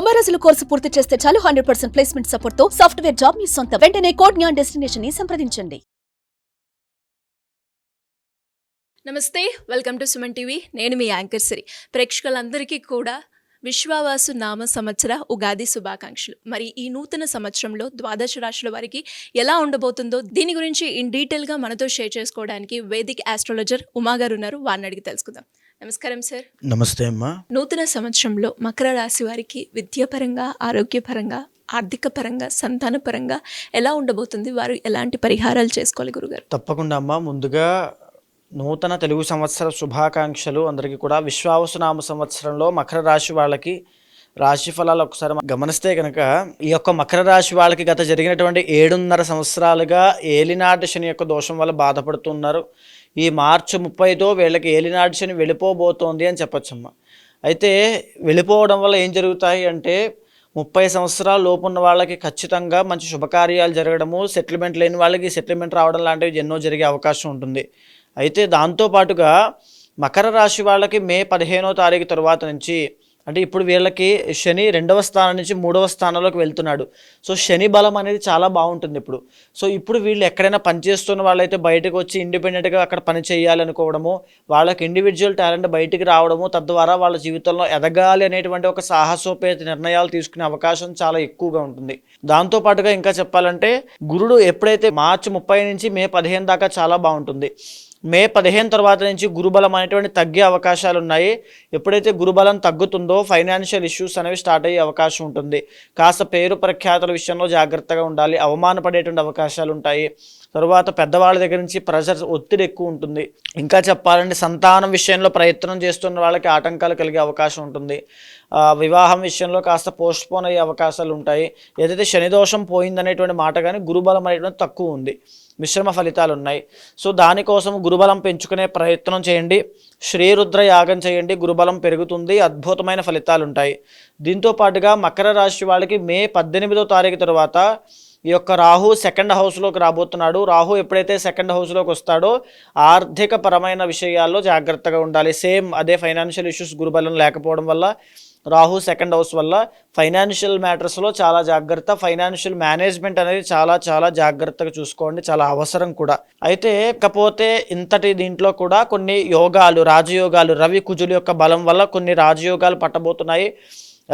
90 రోజుల కోర్సు పూర్తి చేస్తే చాలు 100% ప్లేస్మెంట్ సపోర్ట్ తో సాఫ్ట్వేర్ జాబ్ మీ సొంతం. వెంటనే కోడ్ జ్ఞాన్ డెస్టినేషన్ ని సంప్రదించండి. నమస్తే, వెల్కమ్ టు సుమన్ టీవీ. నేను మీ యాంకర్ సిరి. ప్రేక్షకులందరికీ కూడా విశ్వావాసు నామ సంవత్సర ఉగాది శుభాకాంక్షలు. మరి ఈ నూతన సంవత్సరంలో ద్వాదశ రాశుల వారికి ఎలా ఉండబోతుందో దీని గురించి ఇన్ డీటెయిల్గా మనతో షేర్ చేసుకోవడానికి వేదిక్ ఆస్ట్రాలజర్ ఉమా గారు ఉన్నారు. వారిని అడిగి తెలుసుకుందాం. నమస్కారం సార్. నమస్తే అమ్మా. నూతన సంవత్సరంలో మకర రాశి వారికి విద్యాపరంగా, ఆరోగ్యపరంగా, ఆర్థిక పరంగా, సంతాన పరంగా ఎలా ఉండబోతుంది? వారు ఎలాంటి పరిహారాలు చేసుకోవాలి గురుగారు? తప్పకుండా అమ్మా. ముందుగా నూతన తెలుగు సంవత్సర శుభాకాంక్షలు అందరికీ కూడా. విశ్వావసునామ సంవత్సరంలో మకర రాశి వాళ్ళకి రాశి ఫలాలు ఒకసారి గమనిస్తే కనుక ఈ యొక్క మకర రాశి వాళ్ళకి గత జరిగినటువంటి 7.5 సంవత్సరాలుగా ఏలినాటి శని యొక్క దోషం వల్ల బాధపడుతున్నారు. ఈ మార్చి 30తో వీళ్ళకి ఏలినాటి శని వెళ్ళిపోబోతోంది అని చెప్పొచ్చమ్మా. అయితే వెళ్ళిపోవడం వల్ల ఏం జరుగుతాయి అంటే 30 సంవత్సరాల లోపు ఉన్న వాళ్ళకి ఖచ్చితంగా మంచి శుభకార్యాలు జరగడము, సెటిల్మెంట్ లేని వాళ్ళకి సెటిల్మెంట్ రావడం లాంటివి ఎన్నో జరిగే అవకాశం ఉంటుంది. అయితే దాంతోపాటుగా మకర రాశి వాళ్ళకి మే 15వ తారీఖు తర్వాత నుంచి, అంటే ఇప్పుడు వీళ్ళకి శని 2వ స్థానం నుంచి 3వ స్థానంలోకి వెళ్తున్నాడు. సో శని బలం అనేది చాలా బాగుంటుంది ఇప్పుడు. సో ఇప్పుడు వీళ్ళు ఎక్కడైనా పనిచేస్తున్న వాళ్ళైతే బయటకు వచ్చి ఇండిపెండెంట్గా అక్కడ పని చేయాలనుకోవడము, వాళ్ళకి ఇండివిజువల్ టాలెంట్ బయటికి రావడము, తద్వారా వాళ్ళ జీవితంలో ఎదగాలి అనేటువంటి ఒక సాహసోపేత నిర్ణయాలు తీసుకునే అవకాశం చాలా ఎక్కువగా ఉంటుంది. దాంతోపాటుగా ఇంకా చెప్పాలంటే గురుడు ఎప్పుడైతే మార్చి 30 నుంచి మే 15 దాకా చాలా బాగుంటుంది. మే 15 తర్వాత నుంచి గురుబలం అనేటువంటి తగ్గే అవకాశాలు ఉన్నాయి. ఎప్పుడైతే గురుబలం తగ్గుతుందో ఫైనాన్షియల్ ఇష్యూస్ అనేవి స్టార్ట్ అయ్యే అవకాశం ఉంటుంది. కాస్త పేరు ప్రఖ్యాతుల విషయంలో జాగ్రత్తగా ఉండాలి. అవమానపడేటువంటి అవకాశాలు ఉంటాయి. తరువాత పెద్దవాళ్ళ దగ్గర నుంచి ప్రెషర్, ఒత్తిడి ఎక్కువ ఉంటుంది. ఇంకా చెప్పాలంటే సంతానం విషయంలో ప్రయత్నం చేస్తున్న వాళ్ళకి ఆటంకాలు కలిగే అవకాశం ఉంటుంది. వివాహం విషయంలో కాస్త పోస్ట్పోన్ అయ్యే అవకాశాలు ఉంటాయి. ఏదైతే శనిదోషం పోయిందనేటువంటి మాట కానీ గురుబలం అనేటువంటి తక్కువ ఉంది. మిశ్రమ ఫలితాలు ఉన్నాయి. సో దానికోసం గురుబలం పెంచుకునే ప్రయత్నం చేయండి. శ్రీరుద్ర యాగం చేయండి, గురుబలం పెరుగుతుంది, అద్భుతమైన ఫలితాలు ఉంటాయి. దీంతో పాటుగా మకర రాశి వాళ్ళకి మే 18వ తారీఖు తర్వాత ఈ యొక్క రాహు 2nd హౌస్లోకి రాబోతున్నాడు. రాహు ఎప్పుడైతే 2nd హౌస్లోకి వస్తాడో ఆర్థిక పరమైన విషయాల్లో జాగ్రత్తగా ఉండాలి. సేమ్ అదే ఫైనాన్షియల్ ఇష్యూస్ గురుబలం లేకపోవడం వల్ల, రాహు 2nd హౌస్ వల్ల ఫైనాన్షియల్ మ్యాటర్స్లో చాలా జాగ్రత్త. ఫైనాన్షియల్ మేనేజ్మెంట్ అనేది చాలా చాలా జాగ్రత్తగా చూసుకోండి, చాలా అవసరం కూడా. అయితే ఇకపోతే ఇంతటి దీంట్లో కూడా కొన్ని యోగాలు, రాజయోగాలు, రవి కుజుల యొక్క బలం వల్ల కొన్ని రాజయోగాలు పట్టబోతున్నాయి.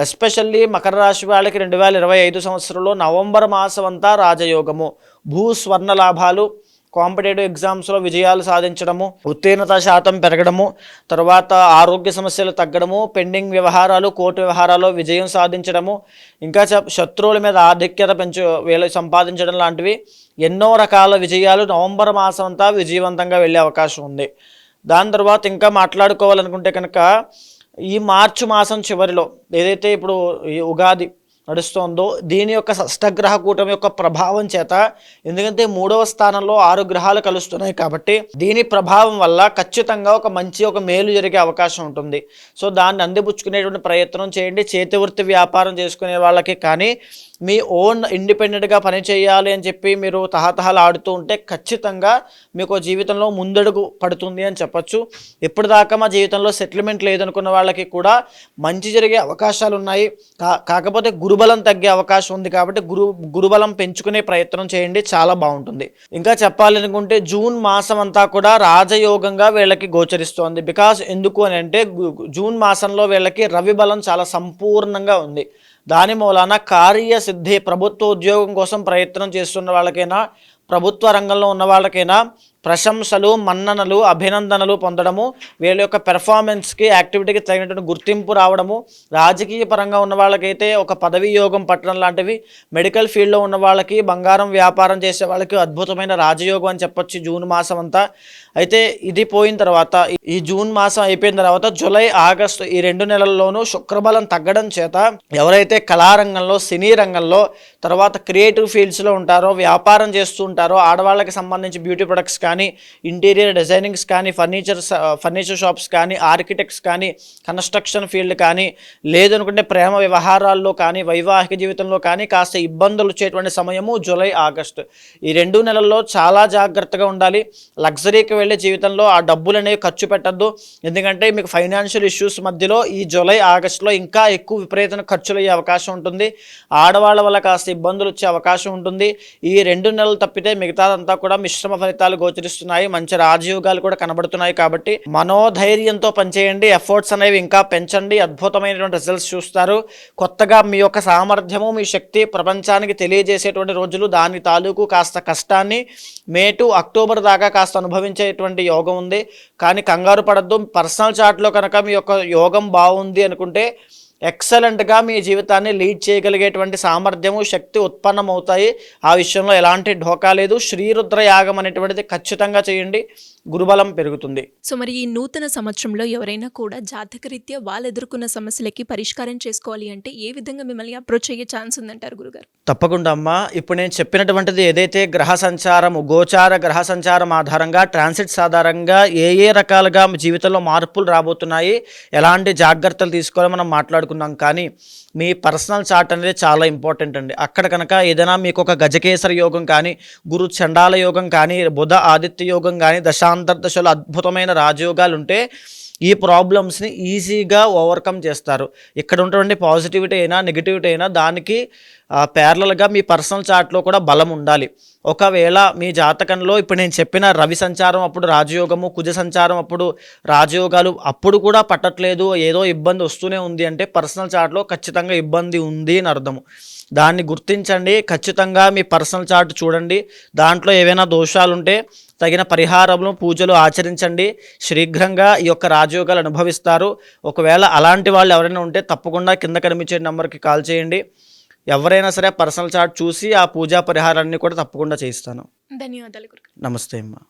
ఎస్పెషల్లీ మకర రాశి వాళ్ళకి 2025 సంవత్సరంలో నవంబర్ మాసం అంతా రాజయోగము, భూస్వర్ణ లాభాలు, కాంపిటేటివ్ ఎగ్జామ్స్లో విజయాలు సాధించడము, ఉత్తీర్ణత శాతం పెరగడము, తర్వాత ఆరోగ్య సమస్యలు తగ్గడము, పెండింగ్ వ్యవహారాలు, కోర్టు వ్యవహారాల్లో విజయం సాధించడము, ఇంకా శత్రువుల మీద ఆధిక్యత వీళ్ళు సంపాదించడం లాంటివి ఎన్నో రకాల విజయాలు నవంబర్ మాసం అంతా విజయవంతంగా వెళ్ళే అవకాశం ఉంది. దాని తర్వాత ఇంకా మాట్లాడుకోవాలనుకుంటే కనుక ఈ మార్చి మాసం చివరిలో ఏదైతే ఇప్పుడు ఈ ఉగాది నడుస్తోందో దీని యొక్క షష్టగ్రహ కూటమి యొక్క ప్రభావం చేత, ఎందుకంటే 3వ స్థానంలో 6 గ్రహాలు కలుస్తున్నాయి కాబట్టి దీని ప్రభావం వల్ల ఖచ్చితంగా ఒక మేలు జరిగే అవకాశం ఉంటుంది. సో దాన్ని అందిపుచ్చుకునేటువంటి ప్రయత్నం చేయండి. చేతి వృత్తి వ్యాపారం చేసుకునే వాళ్ళకి కానీ, మీ ఓన్ ఇండిపెండెంట్గా పని చేయాలి అని చెప్పి మీరు తహతహలు ఆడుతూ ఉంటే ఖచ్చితంగా మీకు జీవితంలో ముందడుగు పడుతుంది అని చెప్పచ్చు. ఇప్పటిదాకా మా జీవితంలో సెటిల్మెంట్ లేదనుకున్న వాళ్ళకి కూడా మంచి జరిగే అవకాశాలు ఉన్నాయి. కాకపోతే గురుబలం తగ్గే అవకాశం ఉంది కాబట్టి గురుబలం పెంచుకునే ప్రయత్నం చేయండి, చాలా బాగుంటుంది. ఇంకా చెప్పాలనుకుంటే జూన్ మాసం అంతా కూడా రాజయోగంగా వీళ్ళకి గోచరిస్తోంది. బికాస్ ఎందుకు అని అంటే జూన్ మాసంలో వీళ్ళకి రవి బలం చాలా సంపూర్ణంగా ఉంది. దాని మూలాన కార్యసిద్ధి, ప్రభుత్వ ఉద్యోగం కోసం ప్రయత్నం చేస్తున్న వాళ్ళకైనా, ప్రభుత్వ రంగంలో ఉన్న వాళ్ళకైనా ప్రశంసలు, మన్ననలు, అభినందనలు పొందడము, వీళ్ళ యొక్క పెర్ఫార్మెన్స్కి, యాక్టివిటీకి తగినటువంటి గుర్తింపు రావడము, రాజకీయ పరంగా ఉన్న వాళ్ళకైతే ఒక పదవీ యోగం పట్టడం లాంటివి, మెడికల్ ఫీల్డ్లో ఉన్న వాళ్ళకి, బంగారం వ్యాపారం చేసే వాళ్ళకి అద్భుతమైన రాజయోగం అని చెప్పొచ్చు జూన్ మాసం అంతా. అయితే ఇది పోయిన తర్వాత, ఈ జూన్ మాసం అయిపోయిన తర్వాత జూలై, ఆగస్టు ఈ 2 నెలల్లోనూ శుక్రబలం తగ్గడం చేత ఎవరైతే కళారంగంలో, సినీ రంగంలో, తర్వాత క్రియేటివ్ ఫీల్డ్స్లో ఉంటారో, వ్యాపారం చేస్తూ ఉంటారో, ఆడవాళ్ళకి సంబంధించి బ్యూటీ ప్రొడక్ట్స్ కానీ, ఇంటీరియర్ డిజైనింగ్స్ కానీ, ఫర్నిచర్ షాప్స్ కానీ, ఆర్కిటెక్ట్స్ కానీ, కన్స్ట్రక్షన్ ఫీల్డ్ కానీ, లేదనుకుంటే ప్రేమ వ్యవహారాల్లో కానీ, వైవాహిక జీవితంలో కానీ కాస్త ఇబ్బందులు వచ్చేటువంటి సమయము జూలై, ఆగస్టు. ఈ 2 నెలల్లో చాలా జాగ్రత్తగా ఉండాలి. లగ్జరీకి వెళ్ళే జీవితంలో ఆ డబ్బులు అనేవి ఖర్చు పెట్టద్దు. ఎందుకంటే మీకు ఫైనాన్షియల్ ఇష్యూస్ మధ్యలో ఈ జూలై, ఆగస్టులో ఇంకా ఎక్కువ విపరీతమైన ఖర్చులు అయ్యే అవకాశం ఉంటుంది. ఆడవాళ్ళ వల్ల కాస్త ఇబ్బందులు వచ్చే అవకాశం ఉంటుంది. ఈ 2 నెలలు తప్పితే మిగతాదంతా కూడా మిశ్రమ ఫలితాలు గోచరిస్తున్నాయి. మంచి రాజయోగాలు కూడా కనబడుతున్నాయి. కాబట్టి మనోధైర్యంతో పనిచేయండి. ఎఫర్ట్స్ అనేవి ఇంకా పెంచండి. అద్భుతమైనటువంటి రిజల్ట్స్ చూస్తారు. కొత్తగా మీ యొక్క సామర్థ్యము, మీ శక్తి ప్రపంచానికి తెలియజేసేటువంటి రోజులు. దాని తాలూకు కాస్త కష్టాన్ని మే టు అక్టోబర్ దాకా కాస్త అనుభవించేటువంటి యోగం ఉంది. కానీ కంగారు పడద్దు. పర్సనల్ చార్ట్లో కనుక మీ యొక్క యోగం బాగుంది అనుకుంటే ఎక్సలెంట్గా మీ జీవితాన్ని లీడ్ చేయగలిగేటువంటి సామర్థ్యము, శక్తి ఉత్పన్నమవుతాయి. ఆ విషయంలో ఎలాంటి ఢోకా లేదు. శ్రీరుద్ర యాగం అనేటువంటిది ఖచ్చితంగా చేయండి. గురుబలం పెరుగుతుంది. సో మరి ఈ నూతన సంవత్సరంలో ఎవరైనా కూడా జాతకరీత్యా వాళ్ళు ఎదుర్కొన్న సమస్యలకి పరిష్కారం చేసుకోవాలి అంటే ఏ విధంగా మిమ్మల్ని అప్రోచ్ అయ్యే ఛాన్స్ ఉందంటారు గురుగారు? తప్పకుండా అమ్మా. ఇప్పుడు నేను చెప్పినటువంటిది ఏదైతే గ్రహ సంచారము, గోచార గ్రహ సంచారం ఆధారంగా, ట్రాన్సిట్స్ ఆధారంగా ఏ రకాలుగా మీ జీవితంలో మార్పులు రాబోతున్నాయి, ఎలాంటి జాగ్రత్తలు తీసుకోవాలో మనం మాట్లాడుకున్నాం. కానీ మీ పర్సనల్ చార్ట్ అనేది చాలా ఇంపార్టెంట్ అండి. అక్కడ కనుక ఏదైనా మీకు ఒక గజకేసరి యోగం కానీ, గురు చండాల యోగం కానీ, బుధ ఆదిత్య యోగం కానీ, దశాంతర్దశలు అద్భుతమైన రాజయోగాలు ఉంటే ఈ ప్రాబ్లమ్స్ని ఈజీగా ఓవర్కమ్ చేస్తారు. ఇక్కడ ఉన్నటువంటి పాజిటివిటీ అయినా నెగిటివిటీ అయినా దానికి ప్యారలల్గా మీ పర్సనల్ చార్ట్లో కూడా బలం ఉండాలి. ఒకవేళ మీ జాతకంలో ఇప్పుడు నేను చెప్పిన రవి సంచారం అప్పుడు రాజయోగము, కుజ సంచారం అప్పుడు రాజయోగాలు అప్పుడు కూడా పట్టట్లేదు, ఏదో ఇబ్బంది వస్తూనే ఉంది అంటే పర్సనల్ చార్ట్లో ఖచ్చితంగా ఇబ్బంది ఉంది అని అర్థము. దాన్ని గుర్తించండి. ఖచ్చితంగా మీ పర్సనల్ చార్ట్ చూడండి. దాంట్లో ఏవైనా దోషాలు ఉంటే తగిన పరిహారములు, పూజలు ఆచరించండి. శీఘ్రంగా ఈ యొక్క రాజయోగాలు అనుభవిస్తారు. ఒకవేళ అలాంటి వాళ్ళు ఎవరైనా ఉంటే తప్పకుండా కింద కనిపించే నెంబర్కి కాల్ చేయండి. ఎవరైనా సరే పర్సనల్ చార్ట్ చూసి ఆ పూజా పరిహారాన్ని కూడా తప్పకుండా చేయిస్తాను. ధన్యవాదాలు గురుగారు. నమస్తే అమ్మా.